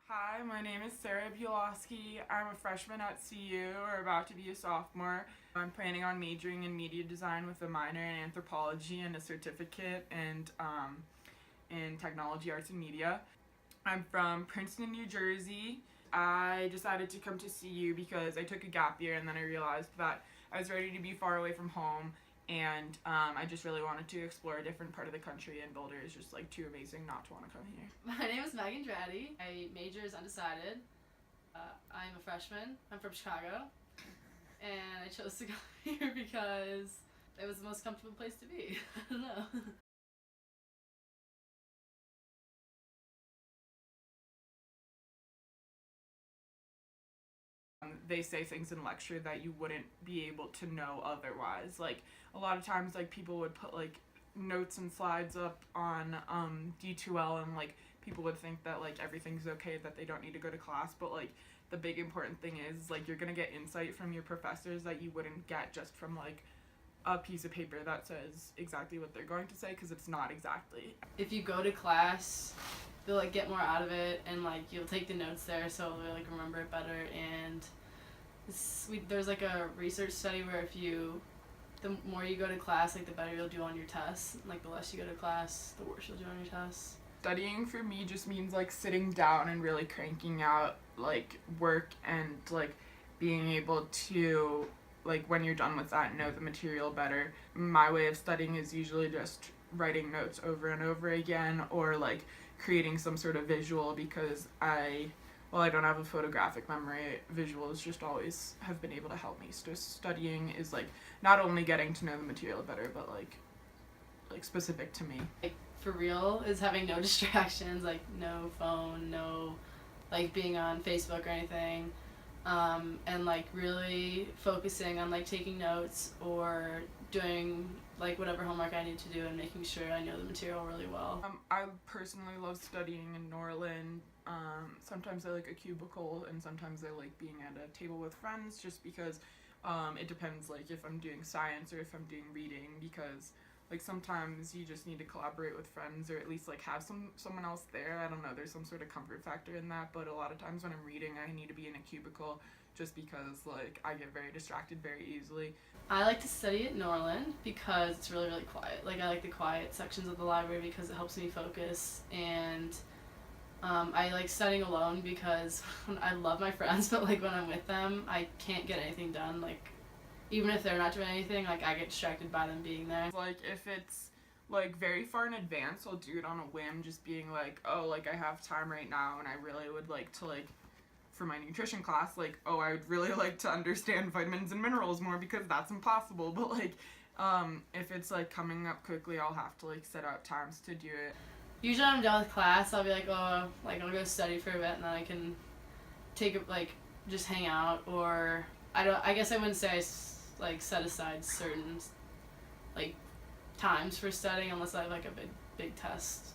Hi, my name is Sarah Bielowski. I'm a freshman at CU, or about to be a sophomore. I'm planning on majoring in media design with a minor in anthropology and a certificate in technology, arts, and media. I'm from Princeton, New Jersey. I decided to come to CU because I took a gap year and then I realized that I was ready to be far away from home, and I just really wanted to explore a different part of the country, and Boulder is just like too amazing not to want to come here. My name is Megan Draddy. My major is undecided. I'm a freshman. I'm from Chicago. And I chose to go here because it was the most comfortable place to be. I don't know. They say things in lecture that you wouldn't be able to know otherwise. Like a lot of times, like people would put like notes and slides up on D2L, and like people would think that like everything's okay, that they don't need to go to class. But like the big important thing is like you're gonna get insight from your professors that you wouldn't get just from like a piece of paper that says exactly what they're going to say, because it's not exactly. If you go to class, you'll like get more out of it, and like you'll take the notes there, so you'll like remember it better. And there's like a research study where the more you go to class, like the better you'll do on your tests. Like the less you go to class, the worse you'll do on your tests. Studying for me just means like sitting down and really cranking out like work, and like being able to, like when you're done with that, know the material better. My way of studying is usually just writing notes over and over again, or like creating some sort of visual, because I don't have a photographic memory, visuals just always have been able to help me. So studying is like not only getting to know the material better, but like specific to me. Like for real is having no distractions, like no phone, no like being on Facebook or anything, and like really focusing on like taking notes or doing like whatever homework I need to do and making sure I know the material really well. I personally love studying in Norland. Sometimes I like a cubicle, and sometimes I like being at a table with friends, just because it depends like if I'm doing science or if I'm doing reading, because like sometimes you just need to collaborate with friends, or at least like have someone else there. I don't know, there's some sort of comfort factor in that. But a lot of times when I'm reading, I need to be in a cubicle, just because like I get very distracted very easily. I like to study at Norland because it's really, really quiet. Like I like the quiet sections of the library because it helps me focus, and I like studying alone because I love my friends, but like when I'm with them, I can't get anything done. Like even if they're not doing anything, like I get distracted by them being there. Like if it's like very far in advance, I'll do it on a whim, just being like, oh, like I have time right now, and I really would like to like for my nutrition class, like, oh, I would really like to understand vitamins and minerals more, because that's impossible. But like if it's like coming up quickly, I'll have to like set out times to do it. Usually when I'm done with class, I'll be like, oh, like I'll go study for a bit, and then I can take it like just hang out, or I guess I wouldn't say like set aside certain like times for studying unless I have like a big test.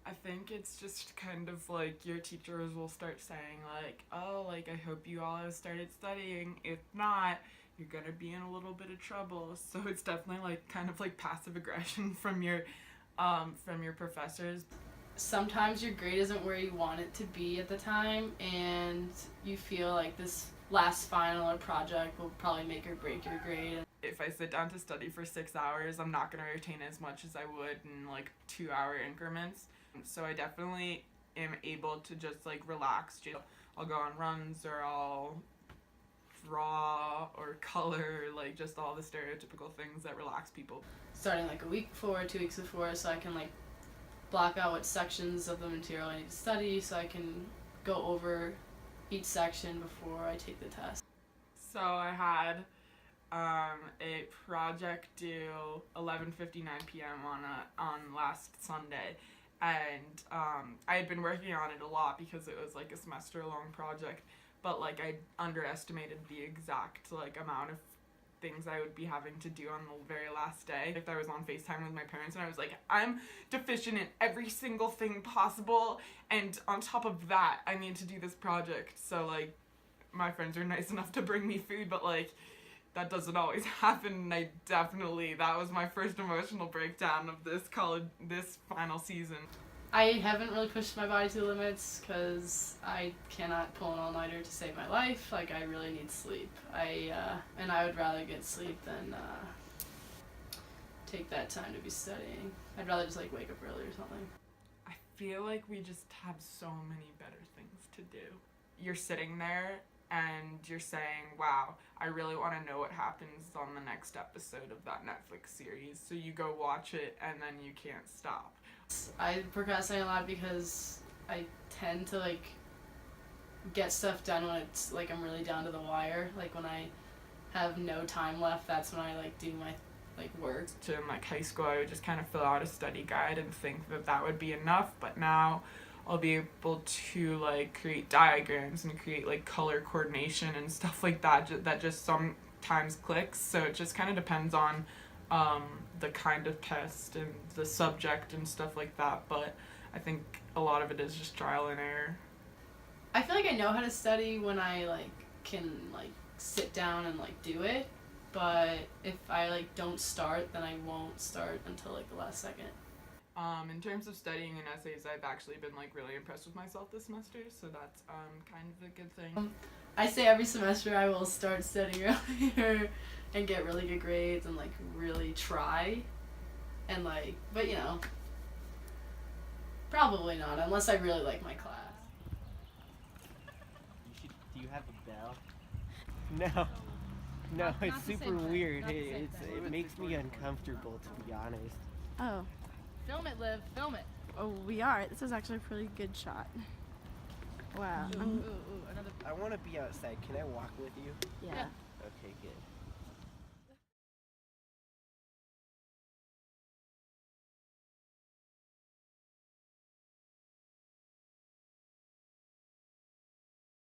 I think it's just kind of like your teachers will start saying like, oh, like I hope you all have started studying. If not, you're gonna be in a little bit of trouble. So it's definitely like kind of like passive aggression from your professors. Sometimes your grade isn't where you want it to be at the time, and you feel like this last final or project will probably make or break your grade. If I sit down to study for 6 hours, I'm not gonna retain as much as I would in like 2 hour increments. So I definitely am able to just like relax. I'll go on runs, or I'll draw or color, like just all the stereotypical things that relax people. Starting like a week before, 2 weeks before, so I can like block out what sections of the material I need to study, so I can go over each section before I take the test. So I had a project due 11:59 p.m. on last Sunday, and I had been working on it a lot because it was like a semester long project, but like I underestimated the exact like amount of things I would be having to do on the very last day. If I was on FaceTime with my parents, and I was like, I'm deficient in every single thing possible, and on top of that, I need to do this project. So like my friends are nice enough to bring me food, but like that doesn't always happen, and that was my first emotional breakdown of this final season. I haven't really pushed my body to the limits because I cannot pull an all-nighter to save my life. Like, I really need sleep. And I would rather get sleep than take that time to be studying. I'd rather just, like, wake up early or something. I feel like we just have so many better things to do. You're sitting there and you're saying, wow, I really want to know what happens on the next episode of that Netflix series. So you go watch it and then you can't stop. I procrastinate a lot because I tend to, like, get stuff done when it's, like, I'm really down to the wire. Like, when I have no time left, that's when I, like, do my, like, work. In, like, high school, I would just kind of fill out a study guide and think that that would be enough, but now I'll be able to, like, create diagrams and create, like, color coordination and stuff like that that just sometimes clicks. So it just kind of depends on the kind of test and the subject and stuff like that, but I think a lot of it is just trial and error. I feel like I know how to study when I, like, can, like, sit down and, like, do it, but if I, like, don't start, then I won't start until, like, the last second. In terms of studying and essays, I've actually been, like, really impressed with myself this semester, so that's kind of a good thing. I say every semester I will start studying earlier and get really good grades and, like, really try. And, like, but, you know, probably not, unless I really like my class. Do you have a bell? No, it's super weird. It makes me uncomfortable, to be honest. Oh. Film it, Liv. Film it. Oh, we are. This is actually a pretty good shot. Wow. I want to be outside. Can I walk with you? Yeah.